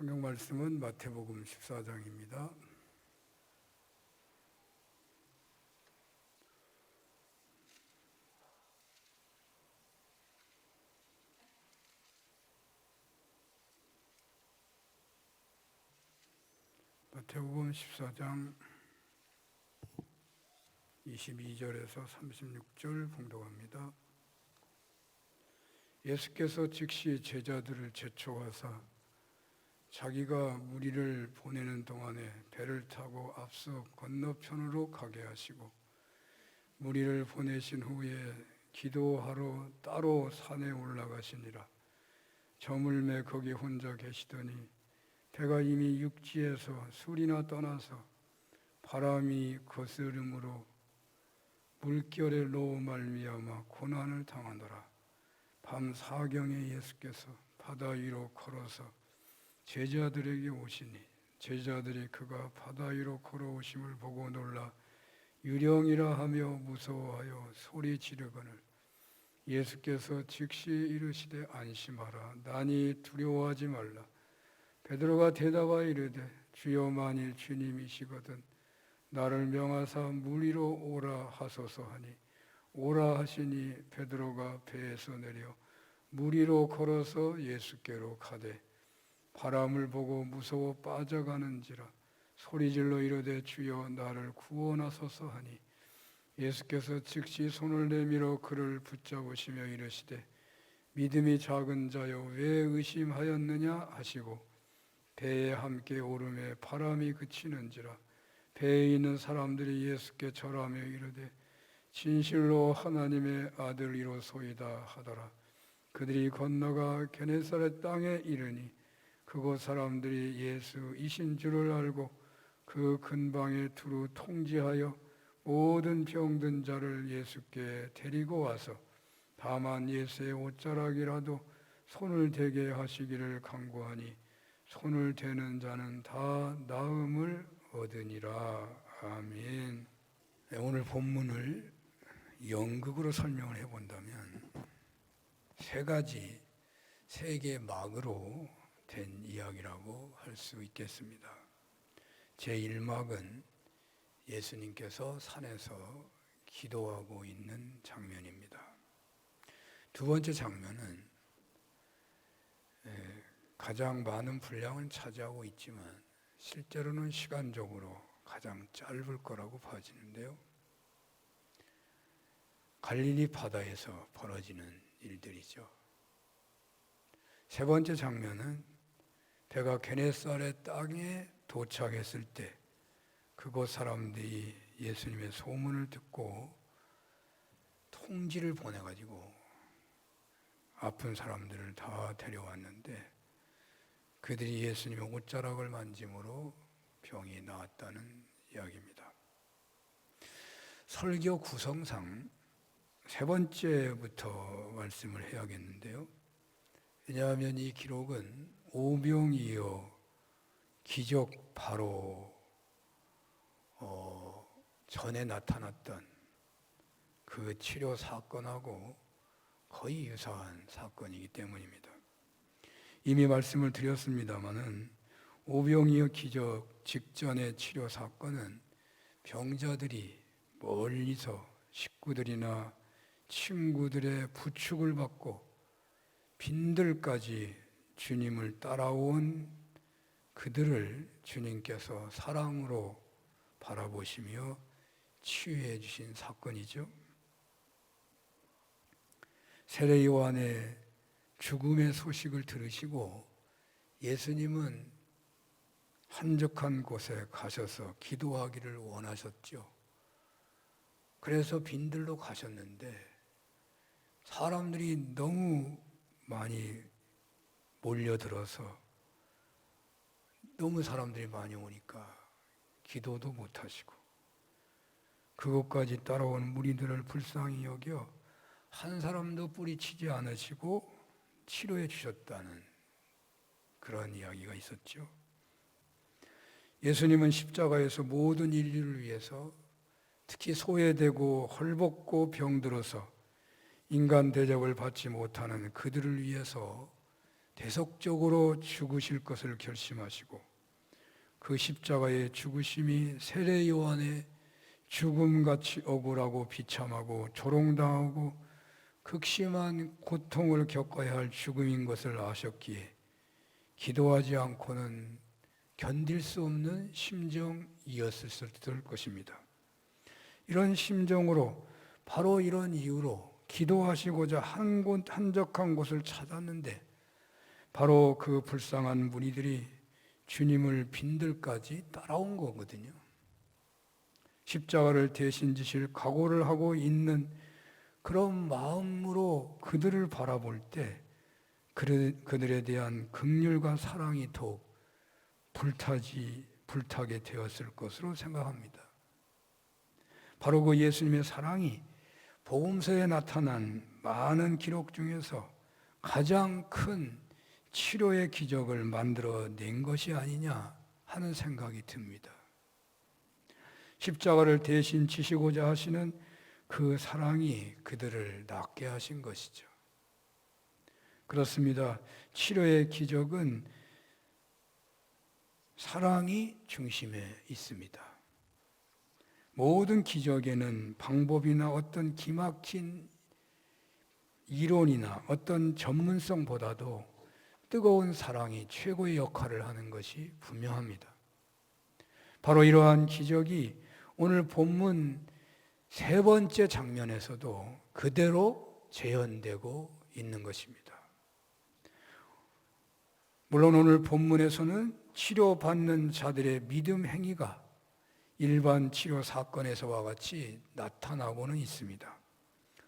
성경 말씀은 마태복음 14장입니다. 마태복음 14장 22절에서 36절 봉독합니다. 예수께서 즉시 제자들을 재촉하사 자기가 무리를 보내는 동안에 배를 타고 앞서 건너편으로 가게 하시고 무리를 보내신 후에 기도하러 따로 산에 올라가시니라. 저물매 거기 혼자 계시더니 배가 이미 육지에서 술이나 떠나서 바람이 거스름으로 물결에 놓어 말미암아 고난을 당하더라. 밤 사경에 예수께서 바다 위로 걸어서 제자들에게 오시니 제자들이 그가 바다 위로 걸어오심을 보고 놀라 유령이라 하며 무서워하여 소리 지르거늘 예수께서 즉시 이르시되 안심하라 나니 두려워하지 말라. 베드로가 대답하여 이르되 주여 만일 주님이시거든 나를 명하사 물 위로 오라 하소서 하니 오라 하시니 베드로가 배에서 내려 물 위로 걸어서 예수께로 가되 바람을 보고 무서워 빠져가는지라 소리질러 이르되 주여 나를 구원하소서 하니 예수께서 즉시 손을 내밀어 그를 붙잡으시며 이르시되 믿음이 작은 자여 왜 의심하였느냐 하시고 배에 함께 오름에 바람이 그치는지라 배에 있는 사람들이 예수께 절하며 이르되 진실로 하나님의 아들이로소이다 하더라. 그들이 건너가 게네사렛 땅에 이르니 그곳 사람들이 예수이신 줄을 알고 그 근방에 두루 통지하여 모든 병든 자를 예수께 데리고 와서 다만 예수의 옷자락이라도 손을 대게 하시기를 간구하니 손을 대는 자는 다 나음을 얻으니라. 아멘. 오늘 본문을 연극으로 설명을 해본다면 세 개의 막으로 된 이야기라고 할 수 있겠습니다. 제1막은 예수님께서 산에서 기도하고 있는 장면입니다. 두 번째 장면은 가장 많은 분량을 차지하고 있지만 실제로는 시간적으로 가장 짧을 거라고 봐지는데요. 갈릴리 바다에서 벌어지는 일들이죠. 세 번째 장면은 배가 게네사렛 땅에 도착했을 때 그곳 사람들이 예수님의 소문을 듣고 통지를 보내가지고 아픈 사람들을 다 데려왔는데 그들이 예수님의 옷자락을 만짐으로 병이 나았다는 이야기입니다. 설교 구성상 세 번째부터 말씀을 해야겠는데요. 왜냐하면 이 기록은 오병이어 기적 바로 전에 나타났던 그 치료 사건하고 거의 유사한 사건이기 때문입니다. 이미 말씀을 드렸습니다마는 오병이어 기적 직전의 치료 사건은 병자들이 멀리서 식구들이나 친구들의 부축을 받고 빈들까지 주님을 따라온 그들을 주님께서 사랑으로 바라보시며 치유해 주신 사건이죠. 세례 요한의 죽음의 소식을 들으시고 예수님은 한적한 곳에 가셔서 기도하기를 원하셨죠. 그래서 빈들로 가셨는데 사람들이 너무 많이 몰려들어서 너무 사람들이 많이 오니까 기도도 못하시고 그것까지 따라온 무리들을 불쌍히 여겨 한 사람도 뿌리치지 않으시고 치료해 주셨다는 그런 이야기가 있었죠. 예수님은 십자가에서 모든 인류를 위해서 특히 소외되고 헐벗고 병들어서 인간 대접을 받지 못하는 그들을 위해서 대속적으로 죽으실 것을 결심하시고 그 십자가의 죽으심이 세례 요한의 죽음같이 억울하고 비참하고 조롱당하고 극심한 고통을 겪어야 할 죽음인 것을 아셨기에 기도하지 않고는 견딜 수 없는 심정이었을 것입니다. 이런 심정으로 바로 이런 이유로 기도하시고자 한적한 곳을 찾았는데 바로 그 불쌍한 무리들이 주님을 빈들까지 따라온 거거든요. 십자가를 대신 지실 각오를 하고 있는 그런 마음으로 그들을 바라볼 때 그들에 대한 긍휼과 사랑이 더욱 불타게 되었을 것으로 생각합니다. 바로 그 예수님의 사랑이 복음서에 나타난 많은 기록 중에서 가장 큰 치료의 기적을 만들어낸 것이 아니냐 하는 생각이 듭니다. 십자가를 대신 지시고자 하시는 그 사랑이 그들을 낫게 하신 것이죠. 그렇습니다. 치료의 기적은 사랑이 중심에 있습니다. 모든 기적에는 방법이나 어떤 기막힌 이론이나 어떤 전문성보다도 뜨거운 사랑이 최고의 역할을 하는 것이 분명합니다. 바로 이러한 기적이 오늘 본문 세 번째 장면에서도 그대로 재현되고 있는 것입니다. 물론 오늘 본문에서는 치료받는 자들의 믿음 행위가 일반 치료 사건에서와 같이 나타나고는 있습니다.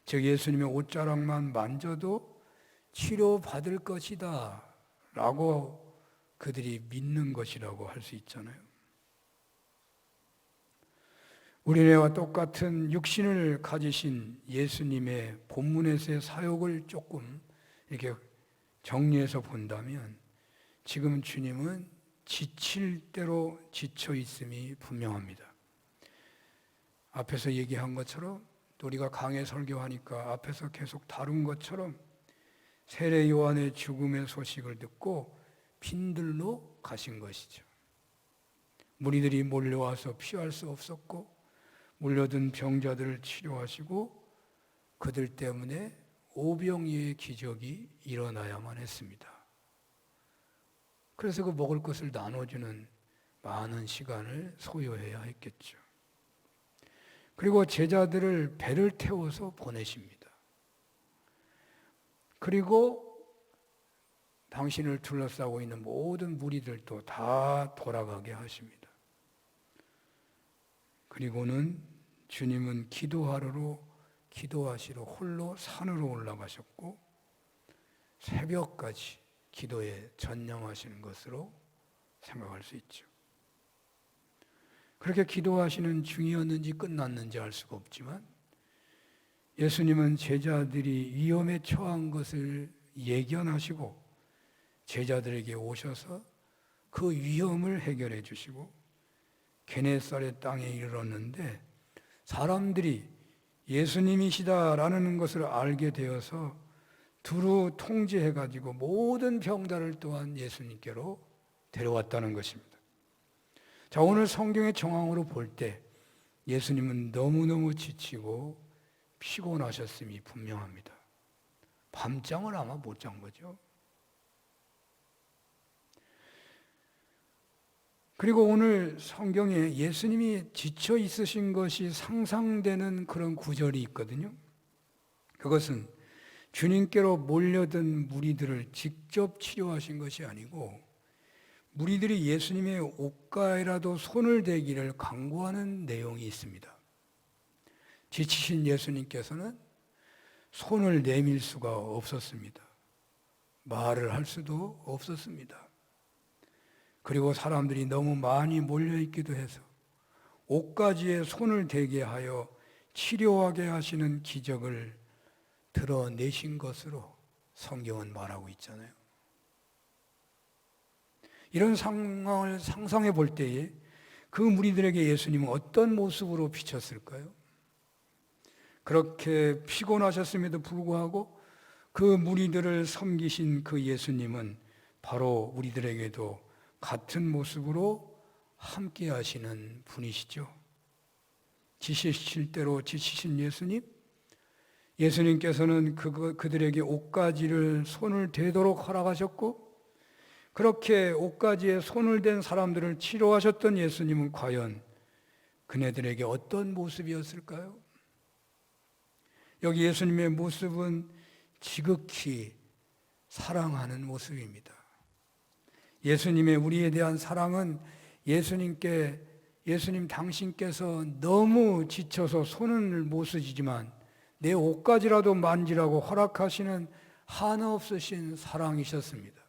즉 예수님의 옷자락만 만져도 치료받을 것이다 라고 그들이 믿는 것이라고 할 수 있잖아요. 우리네와 똑같은 육신을 가지신 예수님의 본문에서의 사역을 조금 이렇게 정리해서 본다면 지금 주님은 지칠 대로 지쳐 있음이 분명합니다. 앞에서 얘기한 것처럼 우리가 강해 설교하니까 앞에서 계속 다룬 것처럼 세례 요한의 죽음의 소식을 듣고 빈들로 가신 것이죠. 무리들이 몰려와서 피할 수 없었고 물려든 병자들을 치료하시고 그들 때문에 오병이의 기적이 일어나야만 했습니다. 그래서 그 먹을 것을 나눠주는 많은 시간을 소요해야 했겠죠. 그리고 제자들을 배를 태워서 보내십니다. 그리고 당신을 둘러싸고 있는 모든 무리들도 다 돌아가게 하십니다. 그리고는 주님은 기도하시러 홀로 산으로 올라가셨고 새벽까지 기도에 전념하시는 것으로 생각할 수 있죠. 그렇게 기도하시는 중이었는지 끝났는지 알 수가 없지만 예수님은 제자들이 위험에 처한 것을 예견하시고 제자들에게 오셔서 그 위험을 해결해 주시고 게네사렛 땅에 이르렀는데 사람들이 예수님이시다라는 것을 알게 되어서 두루 통제해가지고 모든 병자를 또한 예수님께로 데려왔다는 것입니다. 자, 오늘 성경의 정황으로 볼 때 예수님은 너무너무 지치고 피곤하셨음이 분명합니다. 밤잠을 아마 못 잔 거죠. 그리고 오늘 성경에 예수님이 지쳐 있으신 것이 상상되는 그런 구절이 있거든요. 그것은 주님께로 몰려든 무리들을 직접 치료하신 것이 아니고 무리들이 예수님의 옷가에라도 손을 대기를 강구하는 내용이 있습니다. 지치신 예수님께서는 손을 내밀 수가 없었습니다. 말을 할 수도 없었습니다. 그리고 사람들이 너무 많이 몰려있기도 해서 옷가지에 손을 대게 하여 치료하게 하시는 기적을 드러내신 것으로 성경은 말하고 있잖아요. 이런 상황을 상상해 볼 때에 그 무리들에게 예수님은 어떤 모습으로 비쳤을까요? 그렇게 피곤하셨음에도 불구하고 그 무리들을 섬기신 그 예수님은 바로 우리들에게도 같은 모습으로 함께 하시는 분이시죠. 지시실 대로 지치신 예수님, 예수님께서는 그들에게 옷가지를 손을 대도록 허락하셨고, 그렇게 옷가지에 손을 댄 사람들을 치료하셨던 예수님은 과연 그네들에게 어떤 모습이었을까요? 여기 예수님의 모습은 지극히 사랑하는 모습입니다. 예수님의 우리에 대한 사랑은 예수님 당신께서 너무 지쳐서 손을 못 쓰시지만 내 옷가지라도 만지라고 허락하시는 한없으신 사랑이셨습니다.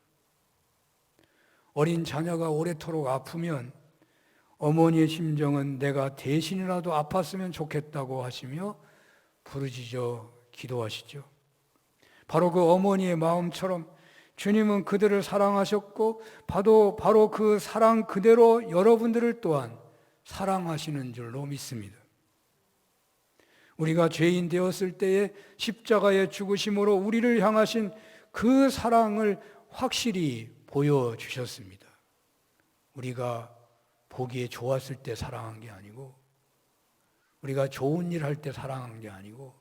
어린 자녀가 오래도록 아프면 어머니의 심정은 내가 대신이라도 아팠으면 좋겠다고 하시며 부르짖어 기도하시죠. 바로 그 어머니의 마음처럼 주님은 그들을 사랑하셨고 바로 그 사랑 그대로 여러분들을 또한 사랑하시는 줄로 믿습니다. 우리가 죄인 되었을 때에 십자가의 죽으심으로 우리를 향하신 그 사랑을 확실히 보여주셨습니다. 우리가 보기에 좋았을 때 사랑한 게 아니고, 우리가 좋은 일 할 때 사랑한 게 아니고,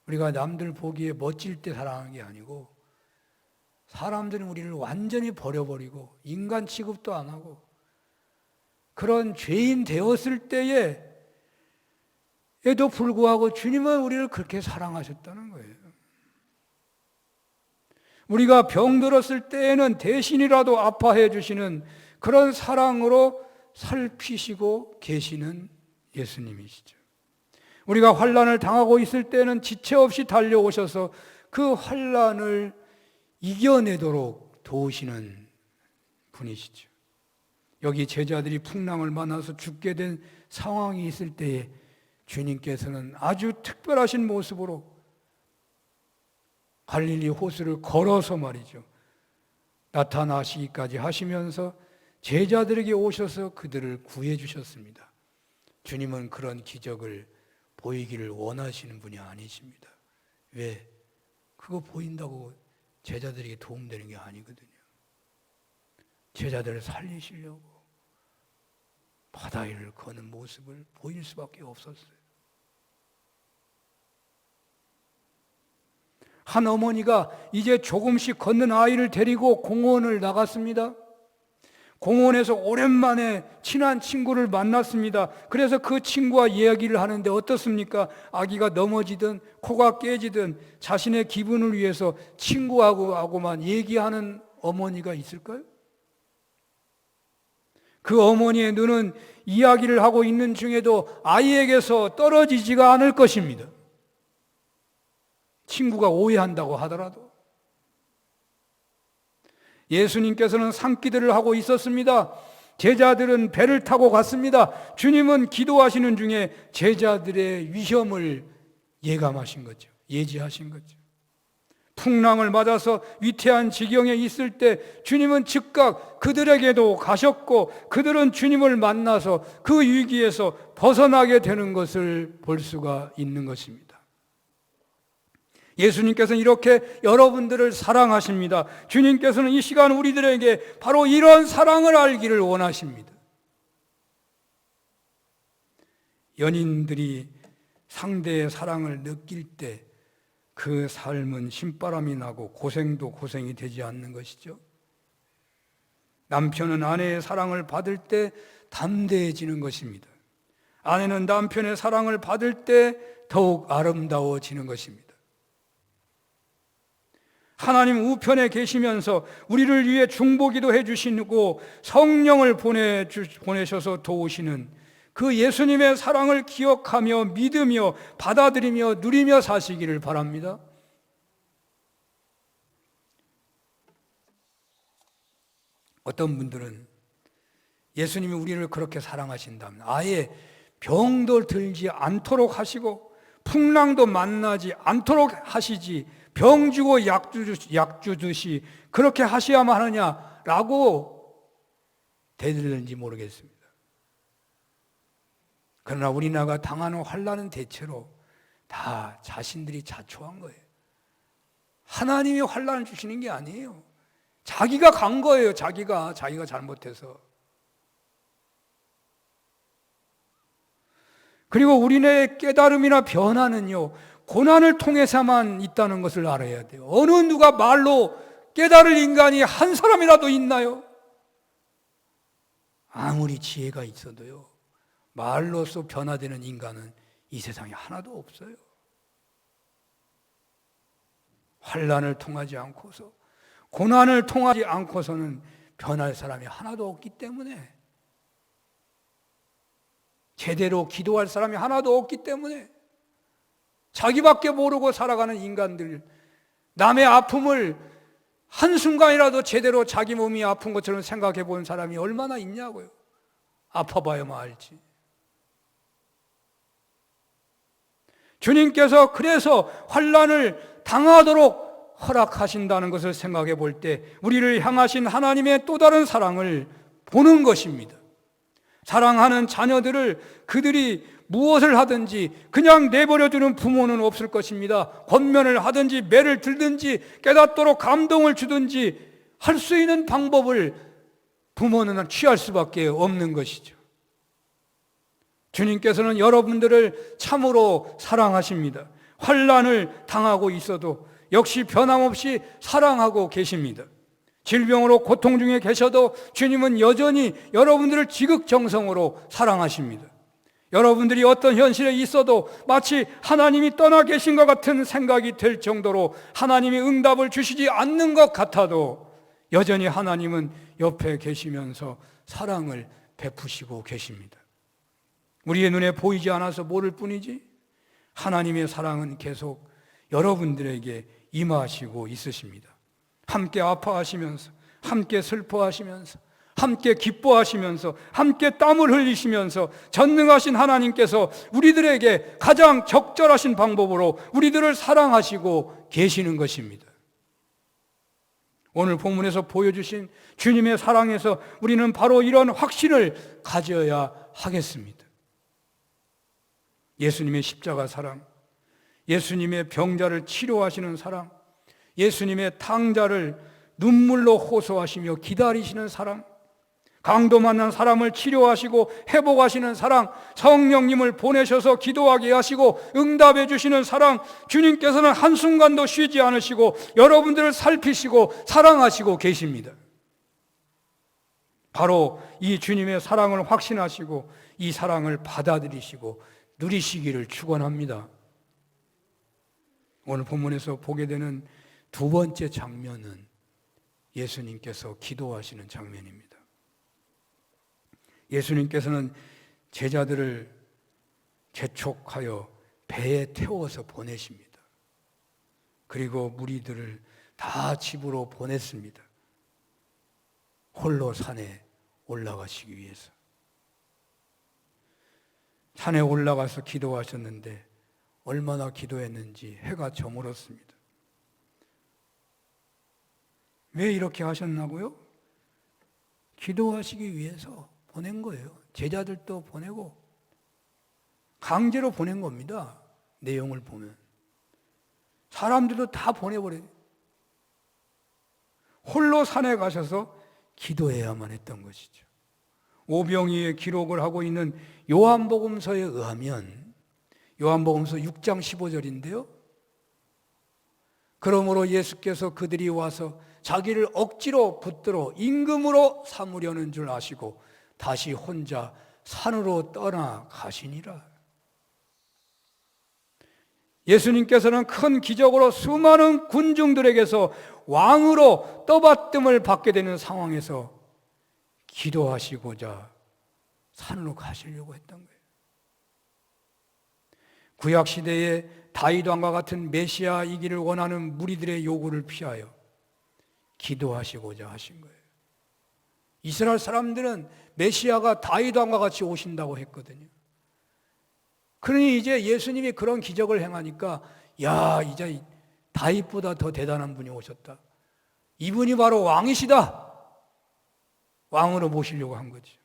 우리가 남들 보기에 멋질 때 사랑한 게 아니고, 사람들은 우리를 완전히 버려버리고 인간 취급도 안 하고 그런 죄인 되었을 때에도 불구하고 주님은 우리를 그렇게 사랑하셨다는 거예요. 우리가 병들었을 때에는 대신이라도 아파해 주시는 그런 사랑으로 살피시고 계시는 예수님이시죠. 우리가 환난을 당하고 있을 때는 지체 없이 달려오셔서 그 환난을 이겨내도록 도우시는 분이시죠. 여기 제자들이 풍랑을 만나서 죽게 된 상황이 있을 때에 주님께서는 아주 특별하신 모습으로 갈릴리 호수를 걸어서 말이죠, 나타나시기까지 하시면서 제자들에게 오셔서 그들을 구해 주셨습니다. 주님은 그런 기적을 보이기를 원하시는 분이 아니십니다. 왜? 그거 보인다고 제자들에게 도움되는 게 아니거든요. 제자들을 살리시려고 바다 위를 거는 모습을 보일 수밖에 없었어요. 한 어머니가 이제 조금씩 걷는 아이를 데리고 공원을 나갔습니다. 공원에서 오랜만에 친한 친구를 만났습니다. 그래서 그 친구와 이야기를 하는데 어떻습니까? 아기가 넘어지든 코가 깨지든 자신의 기분을 위해서 친구하고만 얘기하는 어머니가 있을까요? 그 어머니의 눈은 이야기를 하고 있는 중에도 아이에게서 떨어지지가 않을 것입니다. 친구가 오해한다고 하더라도. 예수님께서는 산기들을 하고 있었습니다. 제자들은 배를 타고 갔습니다. 주님은 기도하시는 중에 제자들의 위험을 예감하신 거죠. 예지하신 거죠. 풍랑을 맞아서 위태한 지경에 있을 때 주님은 즉각 그들에게도 가셨고 그들은 주님을 만나서 그 위기에서 벗어나게 되는 것을 볼 수가 있는 것입니다. 예수님께서는 이렇게 여러분들을 사랑하십니다. 주님께서는 이 시간 우리들에게 바로 이런 사랑을 알기를 원하십니다. 연인들이 상대의 사랑을 느낄 때 그 삶은 신바람이 나고 고생도 고생이 되지 않는 것이죠. 남편은 아내의 사랑을 받을 때 담대해지는 것입니다. 아내는 남편의 사랑을 받을 때 더욱 아름다워지는 것입니다. 하나님 우편에 계시면서 우리를 위해 중보기도 해주시고 성령을 보내셔서 도우시는 그 예수님의 사랑을 기억하며 믿으며 받아들이며 누리며 사시기를 바랍니다. 어떤 분들은 예수님이 우리를 그렇게 사랑하신다면 아예 병도 들지 않도록 하시고 풍랑도 만나지 않도록 하시지 병 주고 약 주듯이 그렇게 하셔야만 하느냐라고 대들는지 모르겠습니다. 그러나 우리나라가 당하는 환난은 대체로 다 자신들이 자초한 거예요. 하나님이 환난을 주시는 게 아니에요. 자기가 간 거예요. 자기가 잘못해서. 그리고 우리네 깨달음이나 변화는요, 고난을 통해서만 있다는 것을 알아야 돼요. 어느 누가 말로 깨달을 인간이 한 사람이라도 있나요? 아무리 지혜가 있어도요, 말로써 변화되는 인간은 이 세상에 하나도 없어요. 환난을 통하지 않고서, 고난을 통하지 않고서는 변할 사람이 하나도 없기 때문에, 제대로 기도할 사람이 하나도 없기 때문에, 자기밖에 모르고 살아가는 인간들, 남의 아픔을 한순간이라도 제대로 자기 몸이 아픈 것처럼 생각해 본 사람이 얼마나 있냐고요. 아파봐야만 알지. 주님께서 그래서 환난을 당하도록 허락하신다는 것을 생각해 볼 때 우리를 향하신 하나님의 또 다른 사랑을 보는 것입니다. 사랑하는 자녀들을 그들이 무엇을 하든지 그냥 내버려두는 부모는 없을 것입니다. 권면을 하든지 매를 들든지 깨닫도록 감동을 주든지 할 수 있는 방법을 부모는 취할 수밖에 없는 것이죠. 주님께서는 여러분들을 참으로 사랑하십니다. 환난을 당하고 있어도 역시 변함없이 사랑하고 계십니다. 질병으로 고통 중에 계셔도 주님은 여전히 여러분들을 지극정성으로 사랑하십니다. 여러분들이 어떤 현실에 있어도 마치 하나님이 떠나 계신 것 같은 생각이 될 정도로 하나님이 응답을 주시지 않는 것 같아도 여전히 하나님은 옆에 계시면서 사랑을 베푸시고 계십니다. 우리의 눈에 보이지 않아서 모를 뿐이지 하나님의 사랑은 계속 여러분들에게 임하시고 있으십니다. 함께 아파하시면서, 함께 슬퍼하시면서, 함께 기뻐하시면서, 함께 땀을 흘리시면서 전능하신 하나님께서 우리들에게 가장 적절하신 방법으로 우리들을 사랑하시고 계시는 것입니다. 오늘 본문에서 보여주신 주님의 사랑에서 우리는 바로 이런 확신을 가져야 하겠습니다. 예수님의 십자가 사랑, 예수님의 병자를 치료하시는 사랑, 예수님의 탕자를 눈물로 호소하시며 기다리시는 사랑, 강도 만난 사람을 치료하시고 회복하시는 사랑, 성령님을 보내셔서 기도하게 하시고 응답해 주시는 사랑, 주님께서는 한순간도 쉬지 않으시고 여러분들을 살피시고 사랑하시고 계십니다. 바로 이 주님의 사랑을 확신하시고 이 사랑을 받아들이시고 누리시기를 축원합니다. 오늘 본문에서 보게 되는 두 번째 장면은 예수님께서 기도하시는 장면입니다. 예수님께서는 제자들을 재촉하여 배에 태워서 보내십니다. 그리고 무리들을 다 집으로 보냈습니다. 홀로 산에 올라가시기 위해서. 산에 올라가서 기도하셨는데 얼마나 기도했는지 해가 저물었습니다. 왜 이렇게 하셨나고요? 기도하시기 위해서 보낸 거예요. 제자들도 보내고 강제로 보낸 겁니다. 내용을 보면 사람들도 다 보내버려요. 홀로 산에 가셔서 기도해야만 했던 것이죠. 오병이의 기록을 하고 있는 요한복음서에 의하면 요한복음서 6장 15절인데요. 그러므로 예수께서 그들이 와서 자기를 억지로 붙들어 임금으로 삼으려는 줄 아시고 다시 혼자 산으로 떠나가시니라. 예수님께서는 큰 기적으로 수많은 군중들에게서 왕으로 떠받듦을 받게 되는 상황에서 기도하시고자 산으로 가시려고 했던 거예요. 구약시대에 다윗 왕과 같은 메시아이기를 원하는 무리들의 요구를 피하여 기도하시고자 하신 거예요. 이스라엘 사람들은 메시아가 다윗 왕과 같이 오신다고 했거든요. 그러니 이제 예수님이 그런 기적을 행하니까 야, 이제 다윗보다 더 대단한 분이 오셨다. 이분이 바로 왕이시다. 왕으로 모시려고 한 거죠.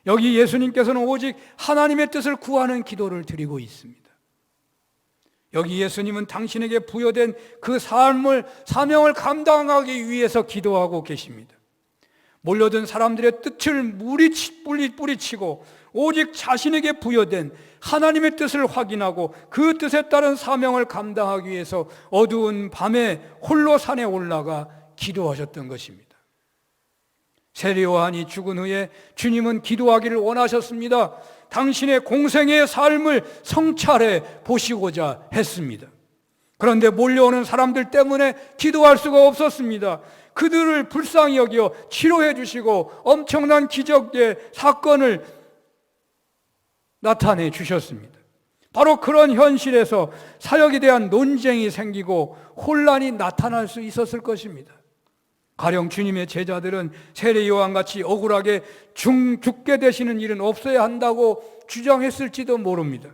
여기 예수님께서는 오직 하나님의 뜻을 구하는 기도를 드리고 있습니다. 여기 예수님은 당신에게 부여된 그 사명을 감당하기 위해서 기도하고 계십니다. 몰려든 사람들의 뜻을 뿌리치고 오직 자신에게 부여된 하나님의 뜻을 확인하고 그 뜻에 따른 사명을 감당하기 위해서 어두운 밤에 홀로 산에 올라가 기도하셨던 것입니다. 세례 요한이 죽은 후에 주님은 기도하기를 원하셨습니다. 당신의 공생의 삶을 성찰해 보시고자 했습니다. 그런데 몰려오는 사람들 때문에 기도할 수가 없었습니다. 그들을 불쌍히 여겨 치료해 주시고 엄청난 기적의 사건을 나타내 주셨습니다. 바로 그런 현실에서 사역에 대한 논쟁이 생기고 혼란이 나타날 수 있었을 것입니다. 가령 주님의 제자들은 세례 요한같이 억울하게 죽게 되시는 일은 없어야 한다고 주장했을지도 모릅니다.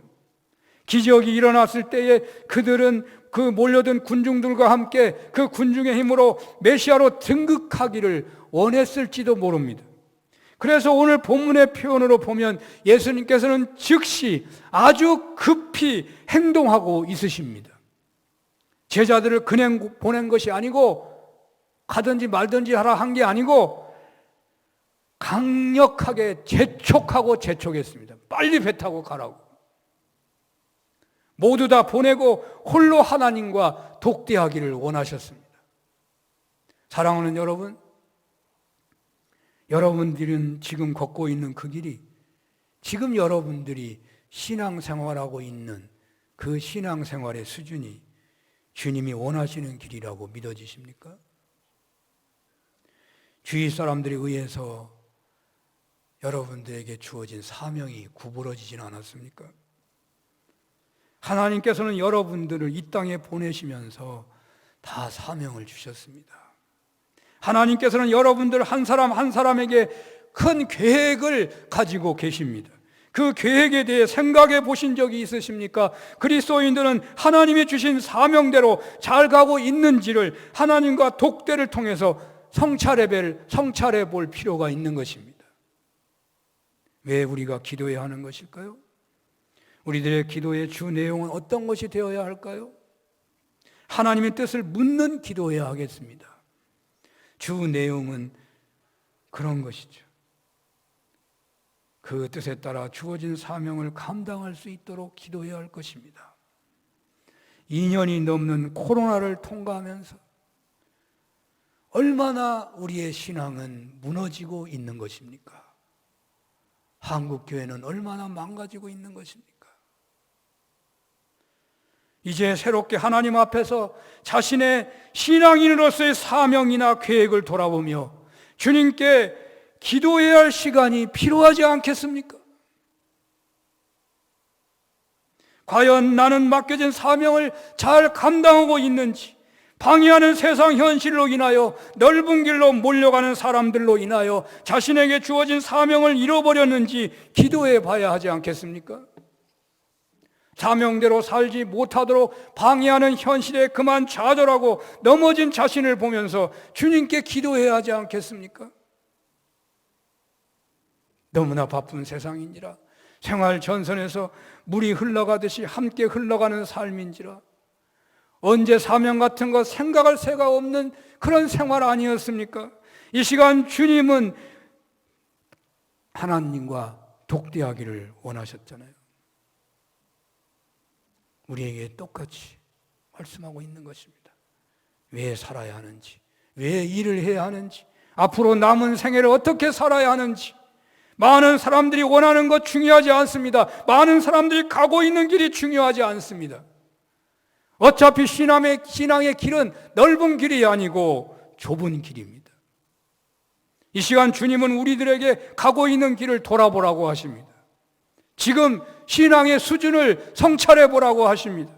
기적이 일어났을 때에 그들은 그 몰려든 군중들과 함께 그 군중의 힘으로 메시아로 등극하기를 원했을지도 모릅니다. 그래서 오늘 본문의 표현으로 보면 예수님께서는 즉시 아주 급히 행동하고 있으십니다. 제자들을 그냥 보낸 것이 아니고 가든지 말든지 하라 한 게 아니고 강력하게 재촉했습니다. 빨리 배 타고 가라고. 모두 다 보내고 홀로 하나님과 독대하기를 원하셨습니다. 사랑하는 여러분, 여러분들은 지금 걷고 있는 그 길이 지금 여러분들이 신앙생활하고 있는 그 신앙생활의 수준이 주님이 원하시는 길이라고 믿어지십니까? 주위 사람들에 의해서 여러분들에게 주어진 사명이 구부러지진 않았습니까? 하나님께서는 여러분들을 이 땅에 보내시면서 다 사명을 주셨습니다. 하나님께서는 여러분들 한 사람 한 사람에게 큰 계획을 가지고 계십니다. 그 계획에 대해 생각해 보신 적이 있으십니까? 그리스도인들은 하나님이 주신 사명대로 잘 가고 있는지를 하나님과 독대를 통해서 성찰해 볼 필요가 있는 것입니다. 왜 우리가 기도해야 하는 것일까요? 우리들의 기도의 주 내용은 어떤 것이 되어야 할까요? 하나님의 뜻을 묻는 기도해야 하겠습니다. 주 내용은 그런 것이죠. 그 뜻에 따라 주어진 사명을 감당할 수 있도록 기도해야 할 것입니다. 2년이 넘는 코로나를 통과하면서 얼마나 우리의 신앙은 무너지고 있는 것입니까? 한국교회는 얼마나 망가지고 있는 것입니까? 이제 새롭게 하나님 앞에서 자신의 신앙인으로서의 사명이나 계획을 돌아보며 주님께 기도해야 할 시간이 필요하지 않겠습니까? 과연 나는 맡겨진 사명을 잘 감당하고 있는지, 방해하는 세상 현실로 인하여 넓은 길로 몰려가는 사람들로 인하여 자신에게 주어진 사명을 잃어버렸는지 기도해 봐야 하지 않겠습니까? 사명대로 살지 못하도록 방해하는 현실에 그만 좌절하고 넘어진 자신을 보면서 주님께 기도해야 하지 않겠습니까? 너무나 바쁜 세상인지라, 생활 전선에서 물이 흘러가듯이 함께 흘러가는 삶인지라, 언제 사명 같은 거 생각할 새가 없는 그런 생활 아니었습니까? 이 시간 주님은 하나님과 독대하기를 원하셨잖아요. 우리에게 똑같이 말씀하고 있는 것입니다. 왜 살아야 하는지, 왜 일을 해야 하는지, 앞으로 남은 생애를 어떻게 살아야 하는지. 많은 사람들이 원하는 것 중요하지 않습니다. 많은 사람들이 가고 있는 길이 중요하지 않습니다. 어차피 신앙의 길은 넓은 길이 아니고 좁은 길입니다. 이 시간 주님은 우리들에게 가고 있는 길을 돌아보라고 하십니다. 지금 신앙의 수준을 성찰해 보라고 하십니다.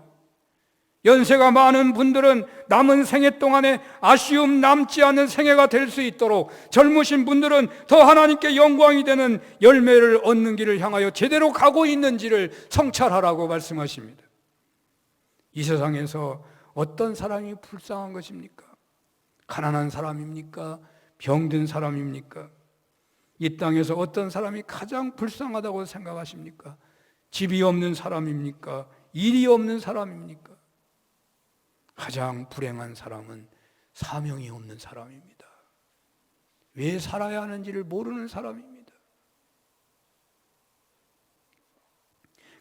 연세가 많은 분들은 남은 생애 동안에 아쉬움 남지 않는 생애가 될 수 있도록, 젊으신 분들은 더 하나님께 영광이 되는 열매를 얻는 길을 향하여 제대로 가고 있는지를 성찰하라고 말씀하십니다. 이 세상에서 어떤 사람이 불쌍한 것입니까? 가난한 사람입니까? 병든 사람입니까? 이 땅에서 어떤 사람이 가장 불쌍하다고 생각하십니까? 집이 없는 사람입니까? 일이 없는 사람입니까? 가장 불행한 사람은 사명이 없는 사람입니다. 왜 살아야 하는지를 모르는 사람입니다.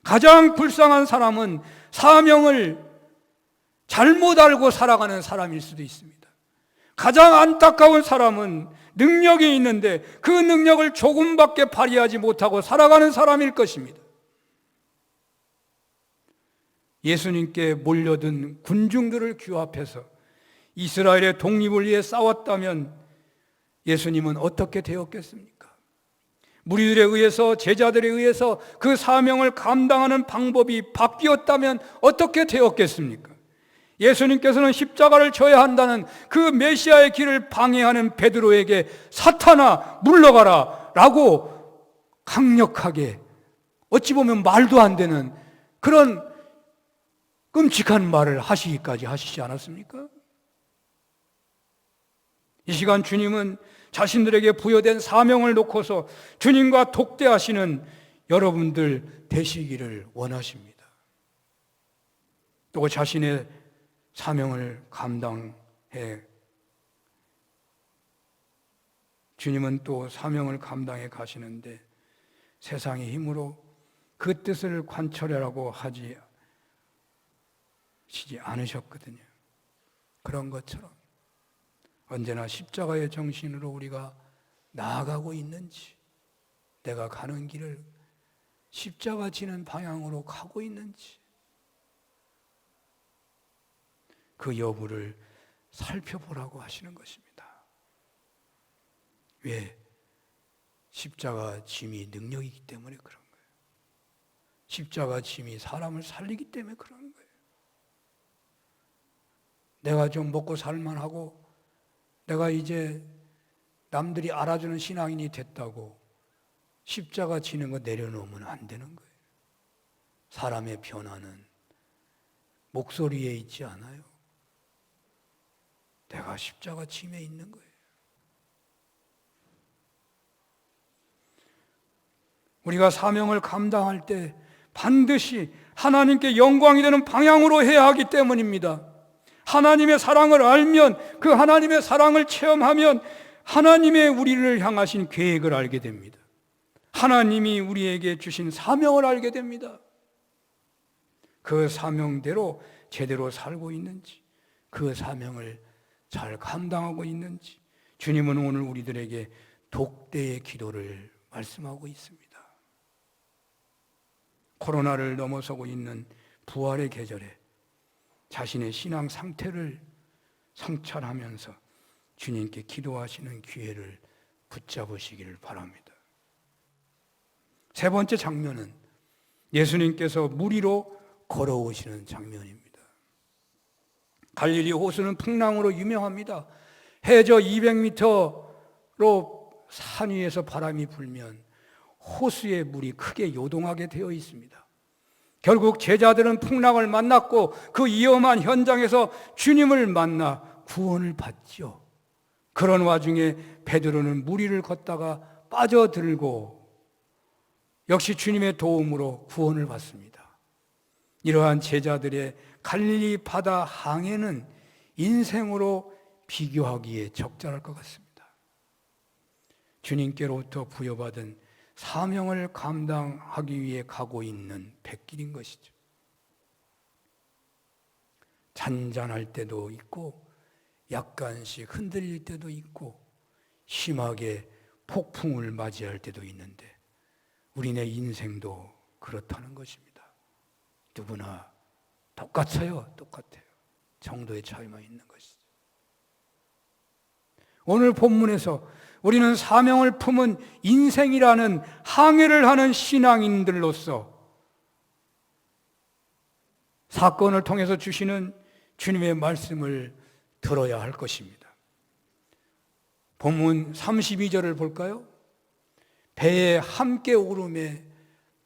가장 불쌍한 사람은 사명을 잘못 알고 살아가는 사람일 수도 있습니다. 가장 안타까운 사람은 능력이 있는데 그 능력을 조금밖에 발휘하지 못하고 살아가는 사람일 것입니다. 예수님께 몰려든 군중들을 규합해서 이스라엘의 독립을 위해 싸웠다면 예수님은 어떻게 되었겠습니까? 무리들에 의해서, 제자들에 의해서 그 사명을 감당하는 방법이 바뀌었다면 어떻게 되었겠습니까? 예수님께서는 십자가를 져야 한다는 그 메시아의 길을 방해하는 베드로에게 사탄아 물러가라 라고 강력하게, 어찌 보면 말도 안 되는 그런 끔찍한 말을 하시기까지 하시지 않았습니까? 이 시간 주님은 자신들에게 부여된 사명을 놓고서 주님과 독대하시는 여러분들 되시기를 원하십니다. 또 자신의 사명을 감당해, 주님은 또 사명을 감당해 가시는데 세상의 힘으로 그 뜻을 관철하라고 하지 않으셨거든요. 그런 것처럼 언제나 십자가의 정신으로 우리가 나아가고 있는지, 내가 가는 길을 십자가 지는 방향으로 가고 있는지, 그 여부를 살펴보라고 하시는 것입니다. 왜? 십자가 짐이 능력이기 때문에 그런 거예요. 십자가 짐이 사람을 살리기 때문에 그러는 거예요. 내가 좀 먹고 살만하고 내가 이제 남들이 알아주는 신앙인이 됐다고 십자가 지는 거 내려놓으면 안 되는 거예요. 사람의 변화는 목소리에 있지 않아요. 내가 십자가 짐에 있는 거예요. 우리가 사명을 감당할 때 반드시 하나님께 영광이 되는 방향으로 해야 하기 때문입니다. 하나님의 사랑을 알면, 그 하나님의 사랑을 체험하면 하나님의 우리를 향하신 계획을 알게 됩니다. 하나님이 우리에게 주신 사명을 알게 됩니다. 그 사명대로 제대로 살고 있는지, 그 사명을 잘 감당하고 있는지, 주님은 오늘 우리들에게 독대의 기도를 말씀하고 있습니다. 코로나를 넘어서고 있는 부활의 계절에 자신의 신앙 상태를 성찰하면서 주님께 기도하시는 기회를 붙잡으시기를 바랍니다. 세 번째 장면은 예수님께서 물 위로 걸어오시는 장면입니다. 갈릴리 호수는 풍랑으로 유명합니다. 해저 200m로 산 위에서 바람이 불면 호수의 물이 크게 요동하게 되어 있습니다. 결국 제자들은 풍랑을 만났고 그 위험한 현장에서 주님을 만나 구원을 받죠. 그런 와중에 베드로는 물 위를 걷다가 빠져들고 역시 주님의 도움으로 구원을 받습니다. 이러한 제자들의 갈릴리 바다 항해는 인생으로 비교하기에 적절할 것 같습니다. 주님께로부터 부여받은 사명을 감당하기 위해 가고 있는 백길인 것이죠. 잔잔할 때도 있고 약간씩 흔들릴 때도 있고 심하게 폭풍을 맞이할 때도 있는데 우리네 인생도 그렇다는 것입니다. 누구나 똑같아요. 정도의 차이만 있는 것이죠. 오늘 본문에서 우리는 사명을 품은 인생이라는 항해를 하는 신앙인들로서 사건을 통해서 주시는 주님의 말씀을 들어야 할 것입니다. 본문 32절을 볼까요? 배에 함께 오름에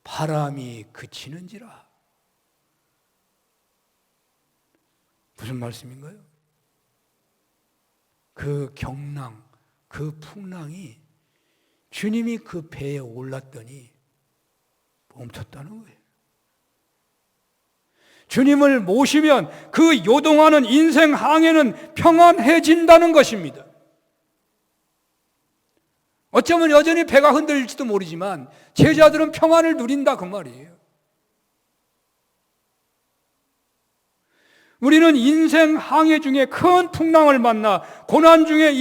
바람이 그치는지라. 무슨 말씀인가요? 그 경랑, 그 풍랑이 주님이 그 배에 올랐더니 멈췄다는 거예요. 주님을 모시면 그 요동하는 인생 항해는 평안해진다는 것입니다. 어쩌면 여전히 배가 흔들릴지도 모르지만 제자들은 평안을 누린다 그 말이에요. 우리는 인생 항해 중에 큰 풍랑을 만나 고난 중에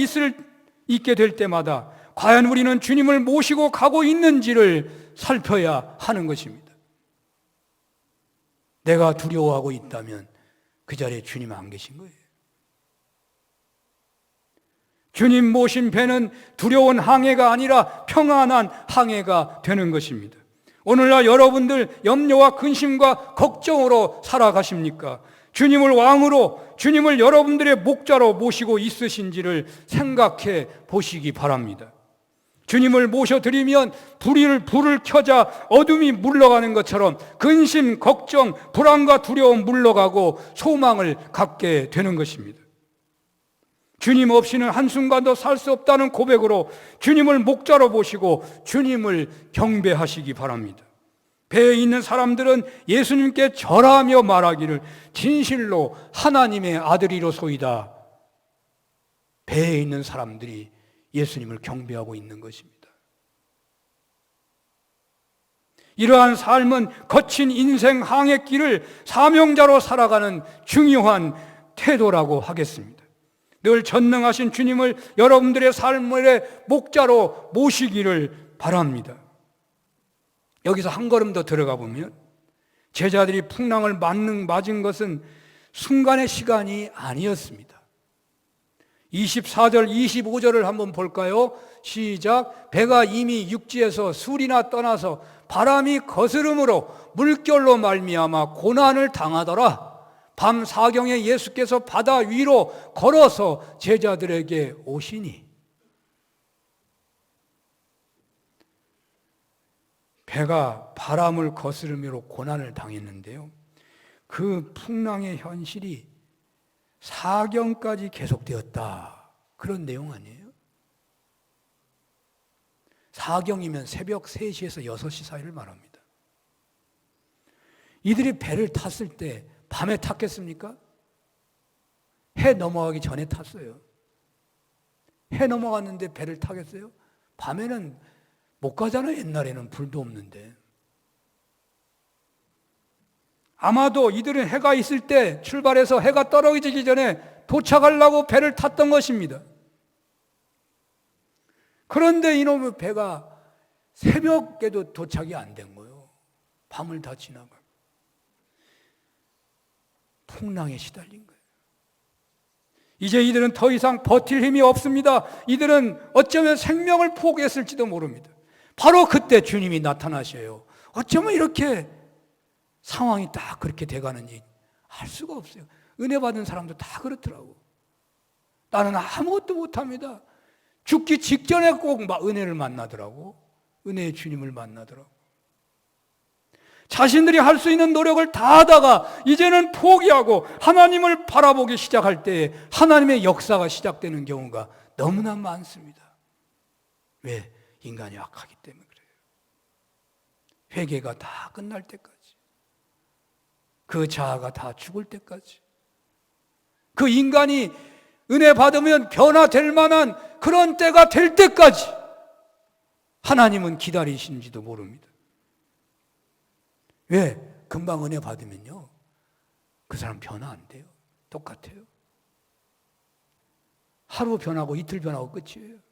있게 될 때마다 과연 우리는 주님을 모시고 가고 있는지를 살펴야 하는 것입니다. 내가 두려워하고 있다면 그 자리에 주님 안 계신 거예요. 주님 모신 배는 두려운 항해가 아니라 평안한 항해가 되는 것입니다. 오늘날 여러분들 염려와 근심과 걱정으로 살아가십니까? 주님을 왕으로, 주님을 여러분들의 목자로 모시고 있으신지를 생각해 보시기 바랍니다. 주님을 모셔드리면 불을 켜자 어둠이 물러가는 것처럼 근심, 걱정, 불안과 두려움 물러가고 소망을 갖게 되는 것입니다. 주님 없이는 한순간도 살 수 없다는 고백으로 주님을 목자로 보시고 주님을 경배하시기 바랍니다. 배에 있는 사람들은 예수님께 절하며 말하기를 진실로 하나님의 아들이로소이다. 배에 있는 사람들이 예수님을 경배하고 있는 것입니다. 이러한 삶은 거친 인생 항해길을 사명자로 살아가는 중요한 태도라고 하겠습니다. 늘 전능하신 주님을 여러분들의 삶의 목자로 모시기를 바랍니다. 여기서 한 걸음 더 들어가 보면 제자들이 풍랑을 맞은 것은 순간의 시간이 아니었습니다. 24절, 25절을 한번 볼까요? 시작. 배가 이미 육지에서 술이나 떠나서 바람이 거스름으로 물결로 말미암아 고난을 당하더라. 밤 사경에 예수께서 바다 위로 걸어서 제자들에게 오시니. 배가 바람을 거스르며 고난을 당했는데요, 그 풍랑의 현실이 사경까지 계속되었다, 그런 내용 아니에요? 사경이면 새벽 3시에서 6시 사이를 말합니다. 이들이 배를 탔을 때 밤에 탔겠습니까? 해 넘어가기 전에 탔어요. 해 넘어갔는데 배를 타겠어요? 밤에는 못 가잖아요. 옛날에는 불도 없는데. 아마도 이들은 해가 있을 때 출발해서 해가 떨어지기 전에 도착하려고 배를 탔던 것입니다. 그런데 이놈의 배가 새벽에도 도착이 안 된 거예요. 밤을 다 지나가 풍랑에 시달린 거예요. 이제 이들은 더 이상 버틸 힘이 없습니다. 이들은 어쩌면 생명을 포기했을지도 모릅니다. 바로 그때 주님이 나타나셔요. 어쩌면 이렇게 상황이 딱 그렇게 돼가는지 알 수가 없어요. 은혜 받은 사람도 다 그렇더라고. 나는 아무것도 못합니다. 죽기 직전에 꼭 은혜를 만나더라고. 은혜의 주님을 만나더라고. 자신들이 할 수 있는 노력을 다 하다가 이제는 포기하고 하나님을 바라보기 시작할 때에 하나님의 역사가 시작되는 경우가 너무나 많습니다. 왜? 인간이 악하기 때문에 그래요. 회개가 다 끝날 때까지, 그 자아가 다 죽을 때까지, 그 인간이 은혜 받으면 변화될 만한 그런 때가 될 때까지 하나님은 기다리시는지도 모릅니다. 왜? 금방 은혜 받으면요, 그 사람 변화 안 돼요. 똑같아요. 하루 변하고 이틀 변하고 끝이에요.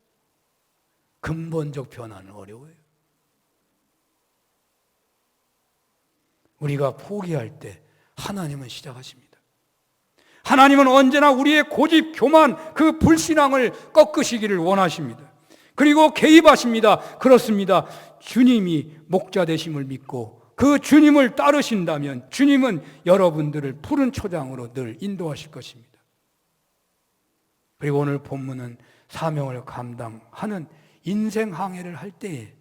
근본적 변화는 어려워요. 우리가 포기할 때 하나님은 시작하십니다. 하나님은 언제나 우리의 고집, 교만, 그 불신앙을 꺾으시기를 원하십니다. 그리고 개입하십니다. 그렇습니다. 주님이 목자 되심을 믿고 그 주님을 따르신다면 주님은 여러분들을 푸른 초장으로 늘 인도하실 것입니다. 그리고 오늘 본문은 사명을 감당하는 인생 항해를 할 때에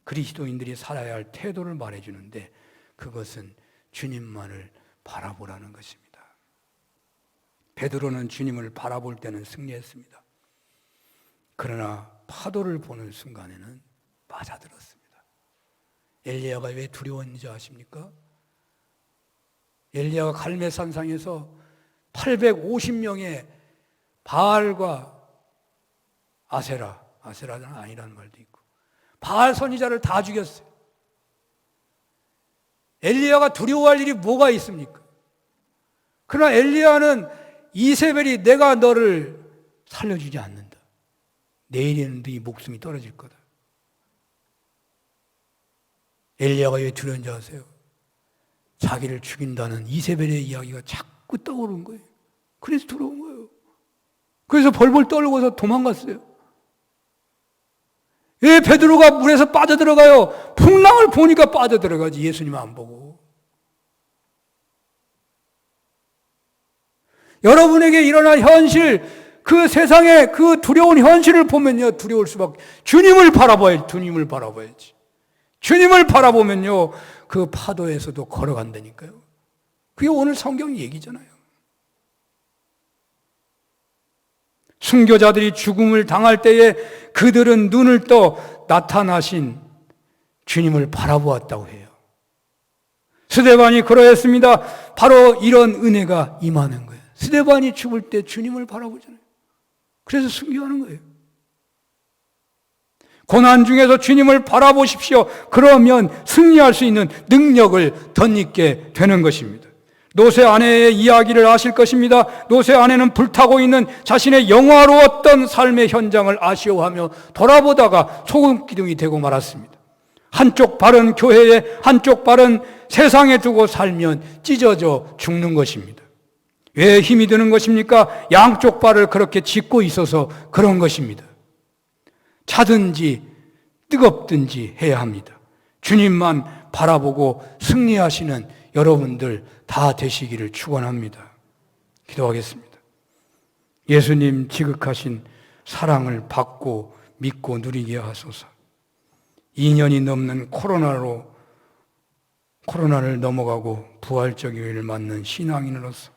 그리스도인들이 살아야 할 태도를 말해주는데, 그것은 주님만을 바라보라는 것입니다. 베드로는 주님을 바라볼 때는 승리했습니다. 그러나 파도를 보는 순간에는 빠져들었습니다. 엘리야가 왜 두려웠는지 아십니까? 엘리야가 갈멜산상에서 850명의 바알과 아세라는 아니라는 말도 있고 바알 선지자를 다 죽였어요. 엘리야가 두려워할 일이 뭐가 있습니까? 그러나 엘리야는 이세벨이 내가 너를 살려주지 않는다. 내일에는 네 목숨이 떨어질 거다. 엘리야가 왜 두려운지 아세요? 자기를 죽인다는 이세벨의 이야기가 자꾸 떠오르는 거예요. 그래서 두려운 거예요. 그래서 벌벌 떨고서 도망갔어요. 왜 베드로가 물에서 빠져들어가요? 풍랑을 보니까 빠져들어가지 예수님 안 보고. 여러분에게 일어난 현실, 그 세상의 그 두려운 현실을 보면요, 두려울 수밖에. 주님을 바라봐야지. 주님을 바라보면요, 그 파도에서도 걸어간다니까요. 그게 오늘 성경 얘기잖아요. 순교자들이 죽음을 당할 때에 그들은 눈을 떠 나타나신 주님을 바라보았다고 해요. 스데반이 그러했습니다. 바로 이런 은혜가 임하는 거예요. 스데반이 죽을 때 주님을 바라보잖아요. 그래서 순교하는 거예요. 고난 중에서 주님을 바라보십시오. 그러면 승리할 수 있는 능력을 덧입게 되는 것입니다. 노새 아내의 이야기를 아실 것입니다. 노새 아내는 불타고 있는 자신의 영화로웠던 삶의 현장을 아쉬워하며 돌아보다가 소금 기둥이 되고 말았습니다. 한쪽 발은 교회에, 한쪽 발은 세상에 두고 살면 찢어져 죽는 것입니다. 왜 힘이 드는 것입니까? 양쪽 발을 그렇게 짚고 있어서 그런 것입니다. 차든지 뜨겁든지 해야 합니다. 주님만 바라보고 승리하시는 여러분들 다 되시기를 축원합니다. 기도하겠습니다. 예수님 지극하신 사랑을 받고 믿고 누리게 하소서. 2년이 넘는 코로나를 넘어가고 부활적인 일을 맞는 신앙인으로서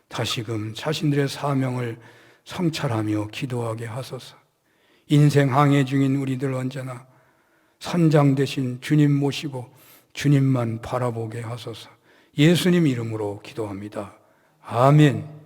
다시금 자신들의 사명을 성찰하며 기도하게 하소서. 인생 항해 중인 우리들 언제나 선장 되신 주님 모시고 주님만 바라보게 하소서. 예수님 이름으로 기도합니다. 아멘.